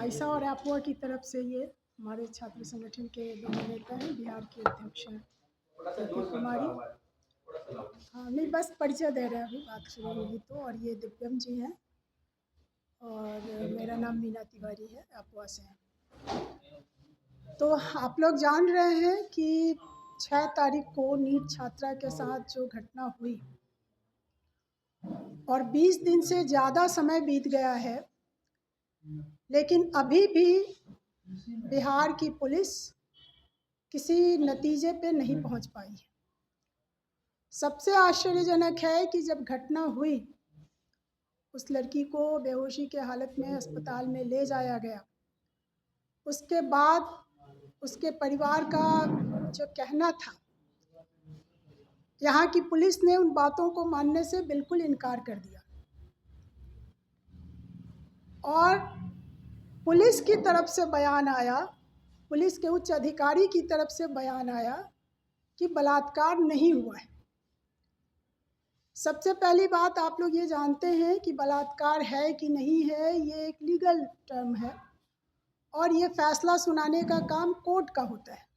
आयशा और अफवाह की तरफ से ये हमारे छात्र संगठन के दोनों नेता हैं, बिहार के अध्यक्ष हैं ज्योति कुमारी। हाँ नहीं, बस परिचय दे रहे हैं, अभी बात शुरू होगी तो। और ये दिव्यम जी हैं और मेरा नाम मीना तिवारी है, अफवाह से हैं। तो आप लोग जान रहे हैं कि 6 तारीख को नीट छात्रा के साथ जो घटना हुई और 20 दिन से ज़्यादा समय बीत गया है, लेकिन अभी भी बिहार की पुलिस किसी नतीजे पे नहीं पहुंच पाई है। सबसे आश्चर्यजनक है कि जब घटना हुई, उस लड़की को बेहोशी के हालत में अस्पताल में ले जाया गया। उसके बाद उसके परिवार का जो कहना था, यहाँ की पुलिस ने उन बातों को मानने से बिल्कुल इनकार कर दिया और पुलिस की तरफ से बयान आया, पुलिस के उच्च अधिकारी की तरफ से बयान आया कि बलात्कार नहीं हुआ है। सबसे पहली बात, आप लोग ये जानते हैं कि बलात्कार है कि नहीं है, ये एक लीगल टर्म है और ये फैसला सुनाने का काम कोर्ट का होता है।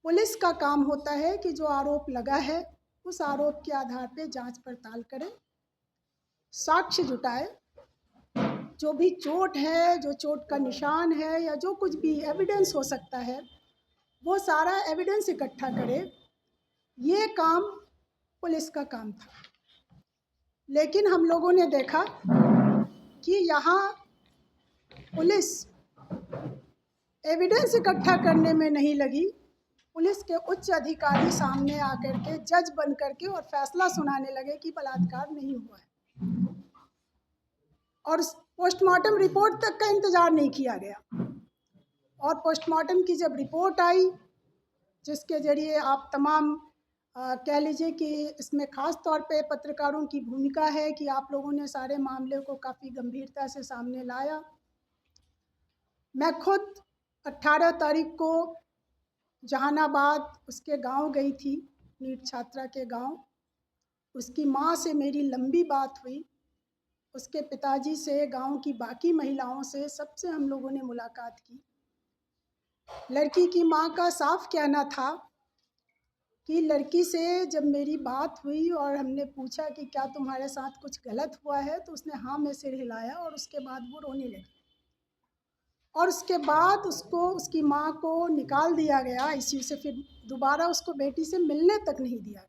पुलिस का काम होता है कि जो आरोप लगा है उस आरोप के आधार पे जांच पड़ताल करे, साक्ष्य जुटाए, जो भी चोट है, जो चोट का निशान है या जो कुछ भी एविडेंस हो सकता है, वो सारा एविडेंस इकट्ठा करे। ये काम पुलिस का काम था। लेकिन हम लोगों ने देखा कि यहाँ पुलिस एविडेंस इकट्ठा करने में नहीं लगी, पुलिस के उच्च अधिकारी सामने आकर के जज बन करके और फैसला सुनाने लगे कि बलात्कार नहीं हुआ है और पोस्टमार्टम रिपोर्ट तक का इंतजार नहीं किया गया। और पोस्टमार्टम की जब रिपोर्ट आई, जिसके जरिए आप तमाम कह लीजिए कि इसमें ख़ास तौर पे पत्रकारों की भूमिका है कि आप लोगों ने सारे मामले को काफ़ी गंभीरता से सामने लाया। मैं खुद 18 तारीख को जहानाबाद उसके गांव गई थी, नीट छात्रा के गांव। उसकी मां से मेरी लंबी बात हुई, उसके पिताजी से, गांव की बाकी महिलाओं से, सबसे हम लोगों ने मुलाकात की। लड़की की मां का साफ कहना था कि लड़की से जब मेरी बात हुई और हमने पूछा कि क्या तुम्हारे साथ कुछ गलत हुआ है, तो उसने हाँ में सिर हिलाया और उसके बाद वो रोने लगी। और उसके बाद उसको, उसकी माँ को निकाल दिया गया आईसीयू से, फिर दोबारा उसको बेटी से मिलने तक नहीं दिया गया।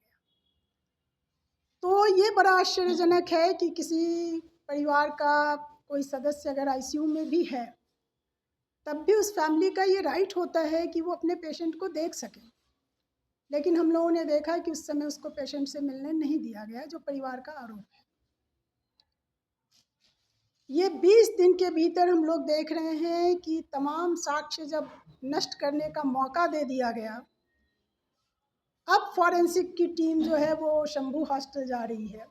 तो ये बड़ा आश्चर्यजनक है कि किसी परिवार का कोई सदस्य अगर आईसीयू में भी है, तब भी उस फैमिली का ये राइट होता है कि वो अपने पेशेंट को देख सके। लेकिन हम लोगों ने देखा कि उस समय उसको पेशेंट से मिलने नहीं दिया गया, जो परिवार का आरोप है। ये 20 दिन के भीतर हम लोग देख रहे हैं कि तमाम साक्ष्य जब नष्ट करने का मौका दे दिया गया, अब फॉरेंसिक की टीम जो है वो शंभू हॉस्टल जा रही है।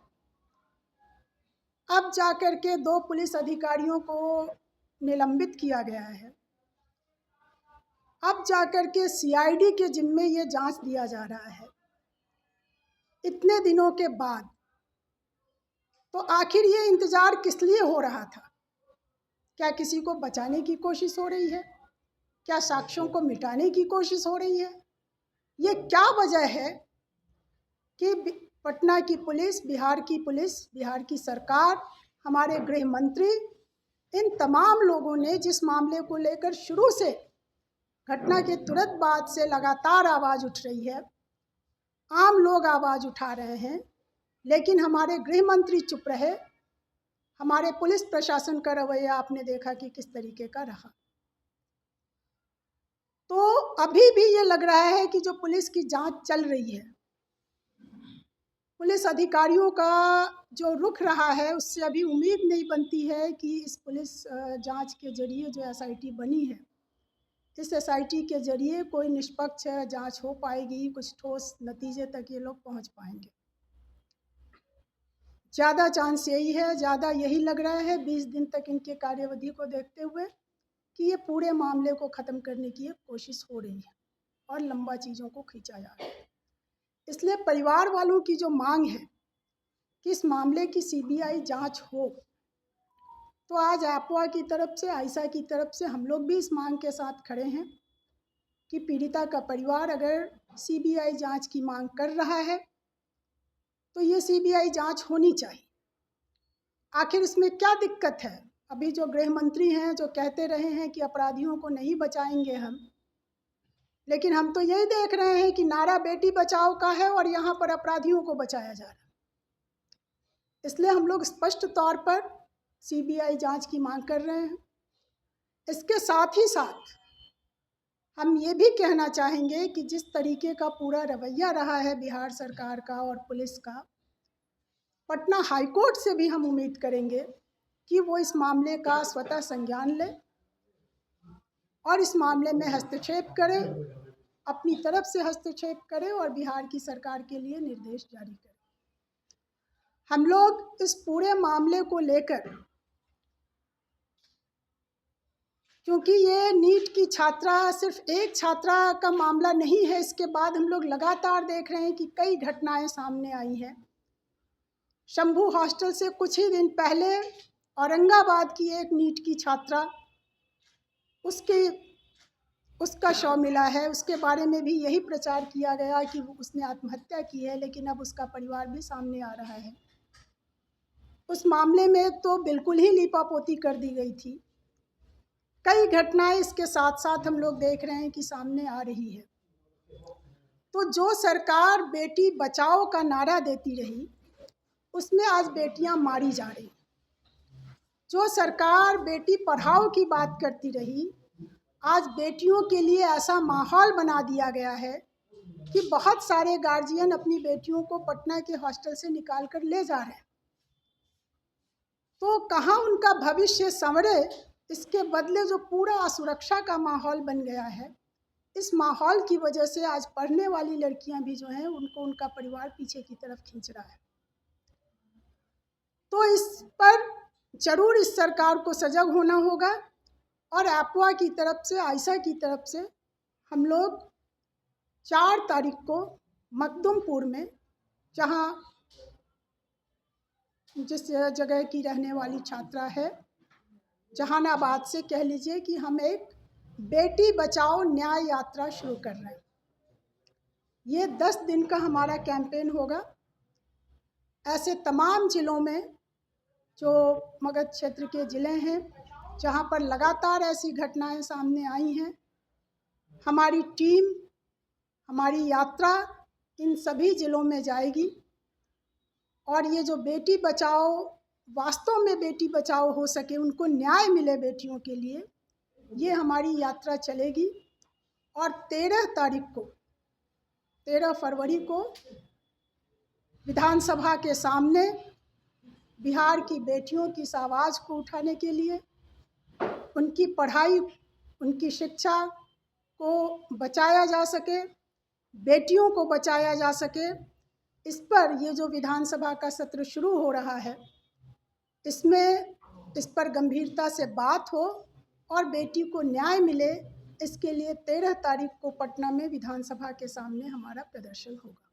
अब जाकर के 2 पुलिस अधिकारियों को निलंबित किया गया है। अब जाकर के सीआईडी के जिम्मे ये जांच दिया जा रहा है इतने दिनों के बाद। तो आखिर ये इंतजार किस लिए हो रहा था? क्या किसी को बचाने की कोशिश हो रही है? क्या साक्ष्यों को मिटाने की कोशिश हो रही है? ये क्या वजह है कि पटना की पुलिस, बिहार की पुलिस, बिहार की सरकार, हमारे गृह मंत्री, इन तमाम लोगों ने जिस मामले को लेकर शुरू से, घटना के तुरंत बाद से लगातार आवाज़ उठ रही है, आम लोग आवाज़ उठा रहे हैं, लेकिन हमारे गृह मंत्री चुप रहे। हमारे पुलिस प्रशासन का रवैया आपने देखा कि किस तरीके का रहा। तो अभी भी ये लग रहा है कि जो पुलिस की जांच चल रही है, पुलिस अधिकारियों का जो रुख रहा है, उससे अभी उम्मीद नहीं बनती है कि इस पुलिस जांच के जरिए जो एसआईटी बनी है, इस एसआईटी के जरिए कोई निष्पक्ष जांच हो पाएगी, कुछ ठोस नतीजे तक ये लोग पहुंच पाएंगे। ज़्यादा चांस यही है, ज़्यादा यही लग रहा है 20 दिन तक इनके कार्यवधि को देखते हुए कि ये पूरे मामले को ख़त्म करने की एक कोशिश हो रही है और लंबा चीज़ों को खींचा जा रहा है। इसलिए परिवार वालों की जो मांग है कि इस मामले की सीबीआई जांच हो, तो आज एपवा की तरफ से, आयशा की तरफ से हम लोग भी इस मांग के साथ खड़े हैं कि पीड़िता का परिवार अगर सीबीआई जांच की मांग कर रहा है तो ये सीबीआई जांच होनी चाहिए। आखिर इसमें क्या दिक्कत है? अभी जो गृह मंत्री हैं जो कहते रहे हैं कि अपराधियों को नहीं बचाएंगे हम, लेकिन हम तो यही देख रहे हैं कि नारा बेटी बचाओ का है और यहाँ पर अपराधियों को बचाया जा रहा है। इसलिए हम लोग स्पष्ट तौर पर सीबीआई जांच की मांग कर रहे हैं। इसके साथ ही साथ हम ये भी कहना चाहेंगे कि जिस तरीके का पूरा रवैया रहा है बिहार सरकार का और पुलिस का, पटना हाईकोर्ट से भी हम उम्मीद करेंगे कि वो इस मामले का स्वतः संज्ञान ले और इस मामले में हस्तक्षेप करे, अपनी तरफ से हस्तक्षेप करे और बिहार की सरकार के लिए निर्देश जारी करे। हम लोग इस पूरे मामले को लेकर, क्योंकि ये नीट की छात्रा सिर्फ एक छात्रा का मामला नहीं है, इसके बाद हम लोग लगातार देख रहे हैं कि कई घटनाएं सामने आई हैं। शंभू हॉस्टल से कुछ ही दिन पहले औरंगाबाद की एक नीट की छात्रा, उसका शव मिला है। उसके बारे में भी यही प्रचार किया गया कि उसने आत्महत्या की है, लेकिन अब उसका परिवार भी सामने आ रहा है। उस मामले में तो बिल्कुल ही लीपापोती कर दी गई थी। कई घटनाएं इसके साथ साथ हम लोग देख रहे हैं कि सामने आ रही है। तो जो सरकार बेटी बचाओ का नारा देती रही, उसमें आज बेटियां मारी जा रही। जो सरकार बेटी पढ़ाओ की बात करती रही, आज बेटियों के लिए ऐसा माहौल बना दिया गया है कि बहुत सारे गार्जियन अपनी बेटियों को पटना के हॉस्टल से निकाल कर ले जा रहे हैं। तो कहाँ उनका भविष्य संवरे, इसके बदले जो पूरा असुरक्षा का माहौल बन गया है, इस माहौल की वजह से आज पढ़ने वाली लड़कियां भी जो हैं उनको उनका परिवार पीछे की तरफ खींच रहा है। तो इस पर जरूर इस सरकार को सजग होना होगा और एपवा की तरफ से, आयशा की तरफ से हम लोग 4 तारीख को मखदुमपुर में, जहां जिस जगह की रहने वाली छात्रा है, जहानाबाद से कह लीजिए कि हम एक बेटी बचाओ न्याय यात्रा शुरू कर रहे हैं। ये 10 दिन का हमारा कैंपेन होगा। ऐसे तमाम ज़िलों में जो मगध क्षेत्र के ज़िले हैं जहाँ पर लगातार ऐसी घटनाएं सामने आई हैं, हमारी टीम, हमारी यात्रा इन सभी ज़िलों में जाएगी और ये जो बेटी बचाओ, वास्तव में बेटी बचाओ हो सके, उनको न्याय मिले बेटियों के लिए, ये हमारी यात्रा चलेगी। और 13 फरवरी को विधानसभा के सामने बिहार की बेटियों की इस आवाज़ को उठाने के लिए, उनकी पढ़ाई, उनकी शिक्षा को बचाया जा सके, बेटियों को बचाया जा सके, इस पर ये जो विधानसभा का सत्र शुरू हो रहा है, इसमें इस पर गंभीरता से बात हो और बेटी को न्याय मिले, इसके लिए 13 तारीख को पटना में विधानसभा के सामने हमारा प्रदर्शन होगा।